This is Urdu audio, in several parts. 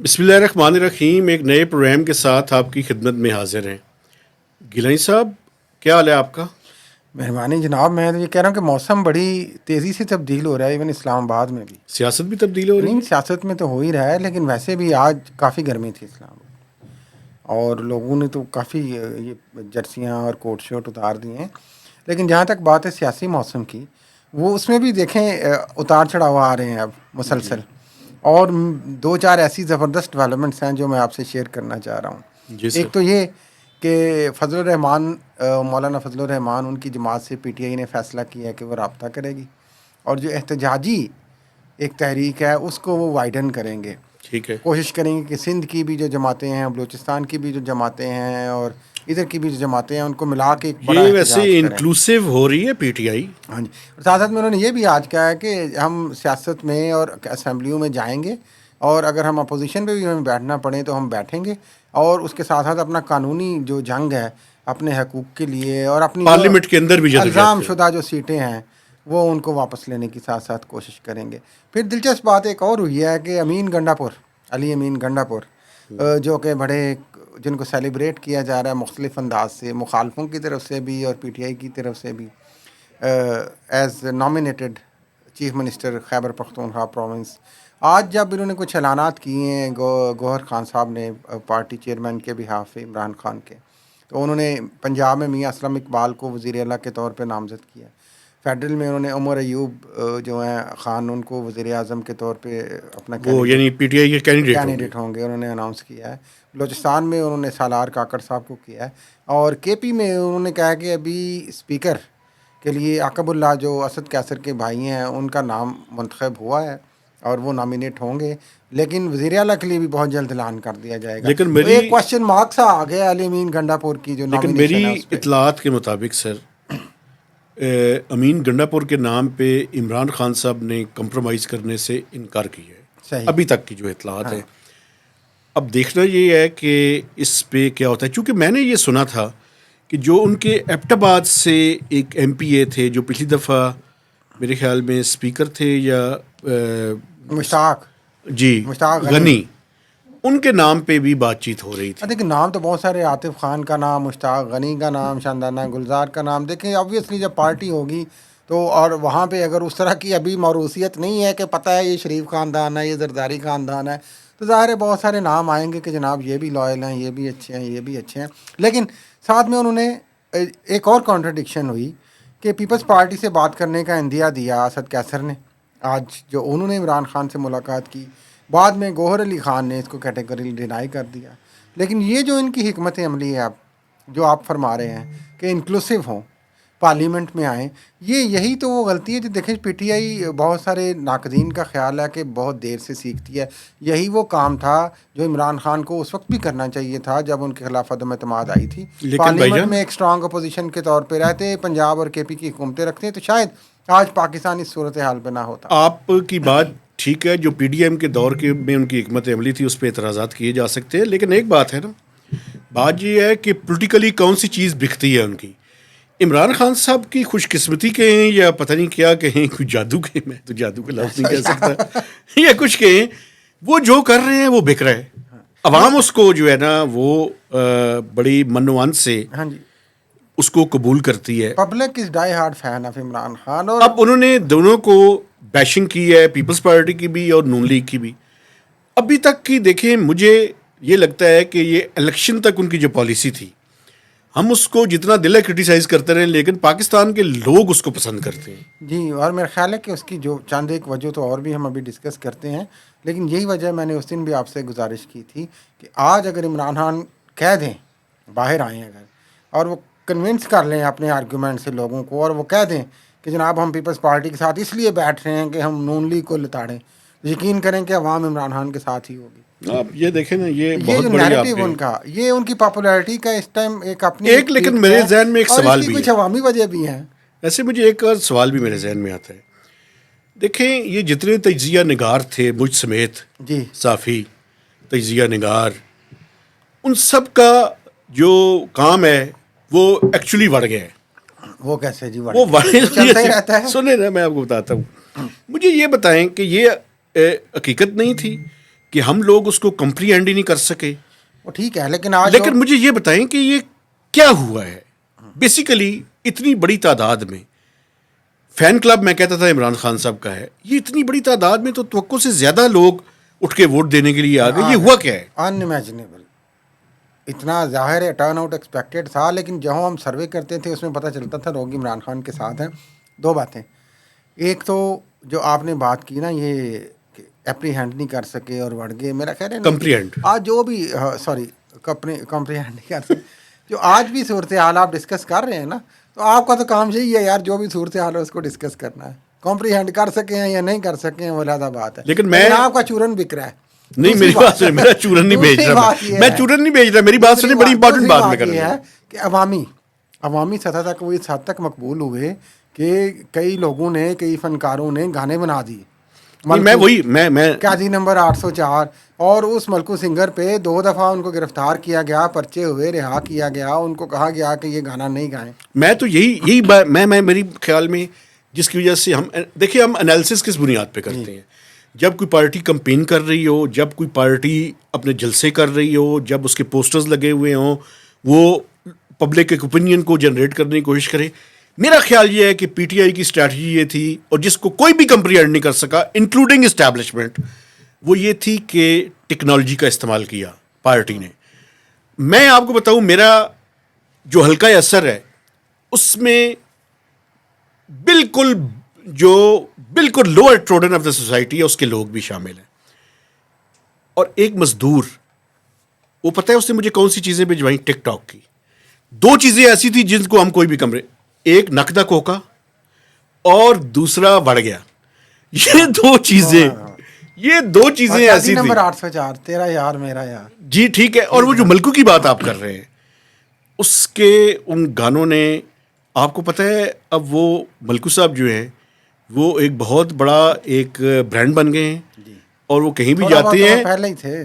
بسم اللہ الرحمن الرحیم. ایک نئے پروگرام کے ساتھ آپ کی خدمت میں حاضر ہیں. گیلانی صاحب کیا حال ہے آپ کا؟ مہربانی جناب. میں تو یہ کہہ رہا ہوں کہ موسم بڑی تیزی سے تبدیل ہو رہا ہے، ایون اسلام آباد میں بھی. سیاست بھی تبدیل ہو رہی نہیں، ہے؟ سیاست میں تو ہو ہی رہا ہے، لیکن ویسے بھی آج کافی گرمی تھی اسلام آباد، اور لوگوں نے تو کافی یہ جرسیاں اور کوٹ شوٹ اتار دیے ہیں. لیکن جہاں تک بات ہے سیاسی موسم کی، وہ اس میں بھی دیکھیں اتار چڑھاؤ آ رہے ہیں اب مسلسل. اور دو چار ایسی زبردست ڈیولپمنٹس ہیں جو میں آپ سے شیئر کرنا چاہ رہا ہوں. جی سر. ایک تو یہ کہ فضل الرحمان، مولانا فضل الرحمان، ان کی جماعت سے پی ٹی آئی نے فیصلہ کیا ہے کہ وہ رابطہ کرے گی، اور جو احتجاجی ایک تحریک ہے اس کو وہ وائڈن کریں گے. ٹھیک ہے. کوشش کریں گے کہ سندھ کی بھی جو جماعتیں ہیں، بلوچستان کی بھی جو جماعتیں ہیں، اور ادھر کی بھی جو جماعتیں ہیں، ان کو ملا کے ایک بڑا یہ ویسے احتجاج کریں. انکلوسیو ہو رہی ہے پی ٹی آئی. ہاں جی. اور ساتھ ساتھ میں انہوں نے یہ بھی آج کہا ہے کہ ہم سیاست میں اور اسمبلیوں میں جائیں گے، اور اگر ہم اپوزیشن پہ بھی ہمیں بیٹھنا پڑے تو ہم بیٹھیں گے، اور اس کے ساتھ ساتھ اپنا قانونی جو جنگ ہے اپنے حقوق کے لیے، اور اپنی پارلیمنٹ کے اندر بھی الزام جدوجہد کریں. شدہ جو سیٹیں ہیں وہ ان کو واپس لینے کی ساتھ ساتھ کوشش کریں گے. پھر دلچسپ بات ایک اور ہوئی ہے کہ امین گنڈا پور، علی امین گنڈا پور، جو کہ بڑے جن کو سیلیبریٹ کیا جا رہا ہے مختلف انداز سے، مخالفوں کی طرف سے بھی اور پی ٹی آئی کی طرف سے بھی، as nominated chief minister Khyber Pakhtunkhwa province. آج جب انہوں نے کچھ اعلانات کیے ہیں گوہر خان صاحب نے، پارٹی چیئرمین کے بہاف عمران خان کے، تو انہوں نے پنجاب میں میاں اسلم اقبال کو وزیر اعلیٰ کے طور پہ نامزد کیا. فیڈرل میں انہوں نے عمر ایوب جو ہیں خان، ان کو وزیر اعظم کے طور پہ اپنا وہ یعنی پی ٹی آئی کے کینڈیڈیٹ ہوں گے، انہوں نے اناؤنس کیا ہے. بلوچستان میں انہوں نے سالار کاکڑ صاحب کو کیا ہے، اور کے پی میں انہوں نے کہا کہ ابھی اسپیکر کے لیے عقب اللہ جو اسد کیسر کے بھائی ہیں ان کا نام منتخب ہوا ہے اور وہ نامینیٹ ہوں گے، لیکن وزیر اعلیٰ کے لیے بھی بہت جلد اعلان کر دیا جائے گا. لیکن تو ایک کوشچن مارک سا آ گیا علی امین گنڈا پور کی جو لیکن نامینیشن ہے میری اس پہ. اطلاعات کے مطابق سر، امین گنڈا پور کے نام پہ عمران خان صاحب نے کمپرومائز کرنے سے انکار کیا ہے. صحیح. ابھی تک کی جو اطلاعات ہیں. اب دیکھنا یہ ہے کہ اس پہ کیا ہوتا ہے، چونکہ میں نے یہ سنا تھا کہ جو ان کے ایبٹ آباد سے ایک ایم پی اے تھے جو پچھلی دفعہ میرے خیال میں اسپیکر تھے یا مشتاق غنی، ان کے نام پہ بھی بات چیت ہو رہی تھی. دیکھیں نام تو بہت سارے، عاطف خان کا نام، مشتاق غنی کا نام، شاندانہ گلزار کا نام. دیکھیں آبویسلی جب پارٹی ہوگی تو، اور وہاں پہ اگر اس طرح کی ابھی موروثیت نہیں ہے کہ پتہ ہے یہ شریف خاندان ہے، یہ زرداری خاندان ہے، تو ظاہر ہے بہت سارے نام آئیں گے کہ جناب یہ بھی لائل ہیں، یہ بھی اچھے ہیں، یہ بھی اچھے ہیں. لیکن ساتھ میں انہوں نے ایک اور کانٹرڈکشن ہوئی کہ پیپلز پارٹی سے بات کرنے کا عندیہ دیا اسد کیسر نے. آج جو انہوں نے عمران خان سے ملاقات کی، بعد میں گوہر علی خان نے اس کو کیٹیگری ڈینائی کر دیا. لیکن یہ جو ان کی حکمت عملی ہے اب جو آپ فرما رہے ہیں کہ انکلوسیو ہوں، پارلیمنٹ میں آئیں، یہی تو وہ غلطی ہے جو دیکھیں پی ٹی آئی بہت سارے ناقدین کا خیال ہے کہ بہت دیر سے سیکھتی ہے. یہی وہ کام تھا جو عمران خان کو اس وقت بھی کرنا چاہیے تھا جب ان کے خلاف عدم اعتماد آئی تھی. پارلیمنٹ میں ایک اسٹرانگ اپوزیشن کے طور پہ رہتے، پنجاب اور کے پی کی حکومتیں رکھتے، تو شاید آج پاکستان اس صورتحال پہ نہ ہوتا. آپ کی بات ٹھیک ہے، جو پی ڈی ایم کے دور کے میں ان کی حکمت عملی تھی اس پہ اعتراضات کیے جا سکتے ہیں، لیکن ایک بات ہے نا، بات یہ ہے کہ پولیٹیکلی کون سی چیز بکتی ہے ان کی. عمران خان صاحب کی خوش قسمتی کہیں یا پتہ نہیں کیا کہیں، کوئی جادو کہیں، میں تو جادو کا لفظ نہیں کہہ سکتا، یا کچھ کہیں، وہ جو کر رہے ہیں وہ بک رہے ہیں. عوام اس کو جو ہے نا وہ بڑی منوان سے اس کو قبول کرتی ہے. Public is dye hard fan of Imran Khan. اور اب انہوں نے دونوں کو بیشنگ کی ہے، پیپلز پارٹی کی بھی اور نون لیگ کی بھی. ابھی تک کی دیکھیں، مجھے یہ لگتا ہے کہ یہ الیکشن تک ان کی جو پالیسی تھی، ہم اس کو جتنا دل ہے کرٹیسائز کرتے رہے، لیکن پاکستان کے لوگ اس کو پسند کرتے ہیں. جی، اور میرا خیال ہے کہ اس کی جو چند ایک وجہ تو اور بھی ہم ابھی ڈسکس کرتے ہیں، لیکن یہی وجہ میں نے اس دن بھی آپ سے گزارش کی تھی کہ آج اگر عمران خان کہہ دیں، باہر آئیں اگر، اور وہ کنونس کر لیں اپنے آرگیومنٹ سے لوگوں کو، اور وہ کہہ دیں کہ جناب ہم پیپلز پارٹی کے ساتھ اس لیے بیٹھ رہے ہیں کہ ہم نون لیگ کو لتاڑیں، یقین کریں کہ عوام عمران خان کے ساتھ ہی ہوگی. آپ یہ دیکھیں نا، یہ جو بہت بڑی نیریٹو ان کا، یہ ان کی پاپولیرٹی کا اس ٹائم ایک اپنی ایک، لیکن میرے ذہن میں ایک سوال بھی ہے، کچھ عوامی وجہ بھی ہیں. ایسے مجھے ایک اور سوال بھی میرے ذہن میں آتا ہے. دیکھیں یہ جتنے تجزیہ نگار تھے، مجھ سمیت، جی، صافی، تجزیہ نگار، ان سب کا جو کام ہے وہ ایکچولی بڑھ گیا ہے. وہ کیسے جی وہ چلتا ہی رہتا ہے. سنیں نا میں آپ کو بتاتا ہوں. مجھے یہ بتائیں کہ یہ حقیقت نہیں تھی کہ ہم لوگ اس کو کمپریہینڈ ہی نہیں کر سکے. وہ ٹھیک ہے لیکن آج لیکن مجھے یہ بتائیں کہ یہ کیا ہوا ہے بیسیکلی اتنی بڑی تعداد میں. فین کلب میں کہتا تھا عمران خان صاحب کا ہے, یہ اتنی بڑی تعداد میں تو توقع سے زیادہ لوگ اٹھ کے ووٹ دینے کے لیے آ گئے. یہ ہوا کیا ہے؟ ان امیجنیبل. اتنا ظاہر ہے ٹرن آؤٹ ایکسپیکٹڈ تھا, لیکن جہاں ہم سروے کرتے تھے اس میں پتہ چلتا تھا لوگ عمران خان کے ساتھ ہیں. دو باتیں, ایک تو جو آپ نے بات کی نا یہ اپریہینڈ نہیں کر سکے اور بڑھ گئے, میرا خیال ہے کمپریہینڈ آج جو بھی سوری کمپریہینڈ نہیں کر سکے, جو آج بھی صورتحال آپ ڈسکس کر رہے ہیں نا, تو آپ کا تو کام یہی ہے یار جو بھی صورتحال ہے اس کو ڈسکس کرنا ہے. کمپریہینڈ کر سکے ہیں یا نہیں کر سکے ہیں وہ علیحدہ بات ہے, لیکن آپ کا چورن بک رہا ہے. نہیں میری بات سنیں, میرا چورن نہیں بھیج رہا, میں چورن نہیں بھیج رہا, میری بات سنیں, بڑی امپورٹنٹ بات میں کر رہا ہوں کہ عوامی سطح تک وہ اس حد تک مقبول ہوئے کہ کئی لوگوں نے, کئی فنکاروں نے گانے بنا دیے. میں قاضی نمبر 804 اور اس ملکو سنگر پہ 2 دفعہ ان کو گرفتار کیا گیا, پرچے ہوئے, رہا کیا گیا, ان کو کہا گیا کہ یہ گانا نہیں گائیں. میں تو یہی میں میری خیال میں جس کی وجہ سے ہم دیکھیں ہم انالیسس کس بنیاد پہ کرتے ہیں. جب کوئی پارٹی کمپین کر رہی ہو, جب کوئی پارٹی اپنے جلسے کر رہی ہو, جب اس کے پوسٹرز لگے ہوئے ہوں, وہ پبلک اوپینین کو جنریٹ کرنے کی کوشش کرے. میرا خیال یہ ہے کہ پی ٹی آئی کی اسٹریٹجی یہ تھی, اور جس کو کوئی بھی کمپریہینڈ نہیں کر سکا انکلوڈنگ اسٹیبلشمنٹ, وہ یہ تھی کہ ٹیکنالوجی کا استعمال کیا پارٹی نے. میں آپ کو بتاؤں میرا جو حلقہ اثر ہے اس میں بالکل لوور ٹروڈن آف دا سوسائٹی ہے, اس کے لوگ بھی شامل ہیں. اور ایک مزدور, وہ پتہ ہے اس نے مجھے کون سی چیزیں بھجوائیں ٹک ٹاک کی. 2 چیزیں ایسی تھیں جن کو ہم کوئی بھی کمرے, ایک نقدہ کوکا اور دوسرا بڑھ گیا. یہ 2 چیزیں ایسی نمبر تھیں. 804 تیرا یار میرا یار. جی ٹھیک ہے. اور وہ جو ملکو کی بات آپ کر رہے ہیں, اس کے ان گانوں نے, آپ کو پتہ ہے اب وہ ملکو صاحب جو ہیں وہ ایک بہت بڑا ایک برانڈ بن گئے ہیں, اور وہ کہیں بھی جاتے ہیں, پہلے ہی تھے,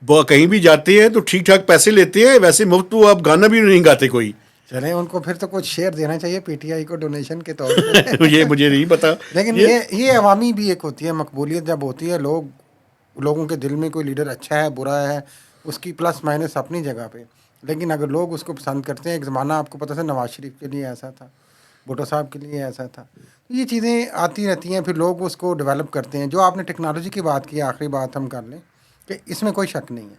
وہ کہیں بھی جاتے ہیں تو ٹھیک ٹھاک پیسے لیتے ہیں. ویسے مفت وہ آپ گانا بھی نہیں گاتے کوئی. چلیں ان کو پھر تو کچھ شیئر دینا چاہیے پی ٹی آئی کو ڈونیشن کے طور پہ. یہ مجھے نہیں پتا. لیکن یہ عوامی بھی ایک ہوتی ہے مقبولیت, جب ہوتی ہے لوگوں کے دل میں کوئی لیڈر اچھا ہے برا ہے, اس کی پلس مائنس اپنی جگہ پہ. لیکن اگر لوگ اس کو پسند کرتے ہیں, ایک زمانہ آپ کو پتہ تھا نواز شریف کے لیے ایسا تھا, بھٹو صاحب کے لیے ایسا تھا. یہ چیزیں آتی رہتی ہیں, پھر لوگ اس کو ڈیولپ کرتے ہیں. جو آپ نے ٹیکنالوجی کی بات کی, آخری بات ہم کر لیں کہ اس میں کوئی شک نہیں ہے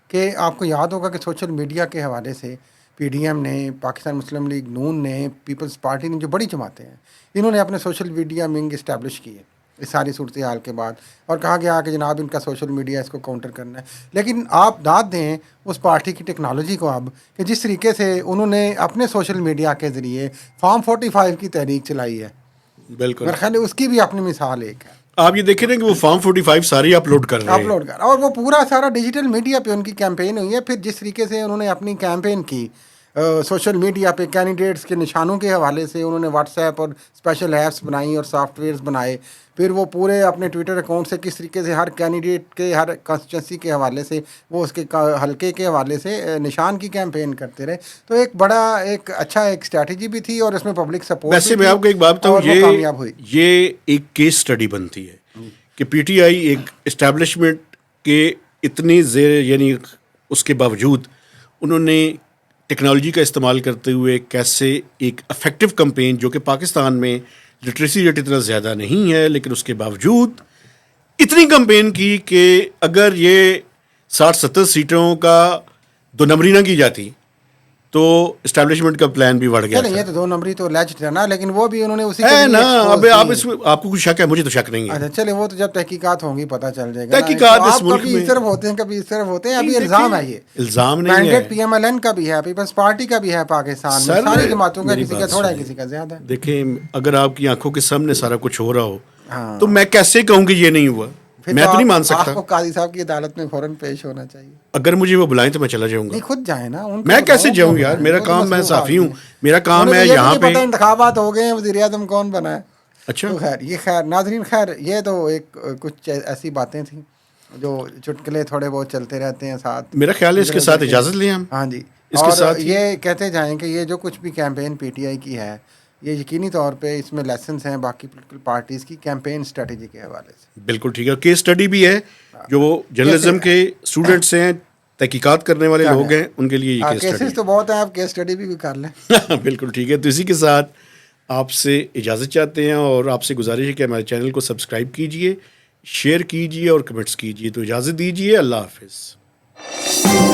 کہ آپ کو یاد ہوگا کہ سوشل میڈیا کے حوالے سے پی ڈی ایم نے, پاکستان مسلم لیگ نون نے, پیپلز پارٹی نے, جو بڑی جماعتیں ہیں, انہوں نے اپنے سوشل میڈیا ونگ اسٹیبلش کیے اس ساری صورتحال کے بعد, اور کہا گیا کہ جناب ان کا سوشل میڈیا اس کو کاؤنٹر کرنا ہے. لیکن آپ داد دیں اس پارٹی کی ٹیکنالوجی کو اب, کہ جس طریقے سے انہوں نے اپنے سوشل میڈیا کے ذریعے فارم 45 کی تحریک چلائی ہے. بالکل میرے خیال ہے اس کی بھی اپنی مثال ایک ہے. آپ یہ دیکھیں نا کہ وہ فارم 45 ساری اپلوڈ کر رہے ہیں, اور وہ پورا سارا ڈیجیٹل میڈیا پہ ان کی کیمپین ہوئی ہے. پھر جس طریقے سے انہوں نے اپنی کیمپین کی سوشل میڈیا پہ کینڈیڈیٹس کے نشانوں کے حوالے سے, انہوں نے واٹس ایپ اور اسپیشل ایپس بنائی اور سافٹ ویئرس بنائے. پھر وہ پورے اپنے ٹویٹر اکاؤنٹ سے کس طریقے سے ہر کینڈیڈیٹ کے, ہر کانسٹیچوئنسی کے حوالے سے, وہ اس کے حلقے کے حوالے سے نشان کی کیمپین کرتے رہے. تو ایک اچھا ایک اسٹریٹجی بھی تھی, اور اس میں پبلک سپورٹ. ویسے میں آپ کو ایک بات بتاؤں, یہ ایک کیس اسٹڈی بنتی ہے کہ پی ٹی آئی ایک اسٹیبلشمنٹ کے اتنی یعنی اس کے باوجود انہوں نے ٹیکنالوجی کا استعمال کرتے ہوئے کیسے ایک افیکٹو کمپین, جو کہ پاکستان میں لٹریسی ریٹ اتنا زیادہ نہیں ہے لیکن اس کے باوجود اتنی کمپین کی کہ اگر یہ 60-70 سیٹوں کا 2 نمبری نہ کی جاتی تو اسٹیبلشمنٹ کا پلان بھی بڑھ گیا. یہ تو 2 نمبری تو لیجڈ ہے نا, لیکن وہ بھی انہوں نے اسی ہے نا. اب آپ اس میں آپ کو کچھ شک ہے, مجھے تو شک نہیں ہے. اچھا چلے, وہ تو جب تحقیقات ہوں گی پتہ چل جائے گا. تحقیقات اس ملک میں کبھی اس طرف ہوتے ہیں, کبھی اس طرف ہوتے ہیں. ابھی الزام ہے, یہ الزام نہیں ہے. Mandate P M L N کا بھی ہے, پیپلز پارٹی کا بھی ہے پاکستان میں, ساری جماعتوں کا, کسی کا تھوڑا ہے کسی کا زیادہ. دیکھیں اگر آپ کی آنکھوں کے سامنے سارا کچھ ہو رہا ہو تو میں کیسے کہوں کہ یہ نہیں ہوا, میں تو نہیں مان سکتا. آپ کو قاضی صاحب کی عدالت میں فوراً پیش ہونا چاہیے. اگر مجھے وہ بلائیں تو میں چلا جاؤں گا. نہیں خود جائیں نا. میں کیسے جاؤں یار, میرا کام, میں صحافی ہوں, میرا کام ہے یہاں پہ. انتخابات ہو گئے ہیں, وزیر اعظم کون بنا ہے. اچھا خیر ناظرین, خیر یہ تو ایک کچھ ایسی باتیں تھیں جو چٹکلے تھوڑے بہت چلتے رہتے ہیں ساتھ. میرا خیال ہے اس کے ساتھ اجازت لیں ہم. ہاں جی, اس کے ساتھ یہ کہتے جائیں کہ یہ جو کچھ بھی کیمپین پی ٹی آئی کی ہے یہ یقینی طور پہ اس میں لیسنس ہیں باقی پولیٹیکل پارٹیز کی کیمپین اسٹریٹجی کے حوالے سے. بالکل ٹھیک ہے. کیس اسٹڈی بھی ہے, جو جرنلزم کے اسٹوڈنٹس ہیں, تحقیقات کرنے والے لوگ ہیں, ان کے لیے یہ کیس کیسز تو بہت ہیں, آپ کیس اسٹڈی بھی کر لیں. بالکل ٹھیک ہے. تو اسی کے ساتھ آپ سے اجازت چاہتے ہیں اور آپ سے گزارش ہے کہ ہمارے چینل کو سبسکرائب کیجئے, شیئر کیجئے اور کمنٹس کیجئے. تو اجازت دیجئے, اللہ حافظ.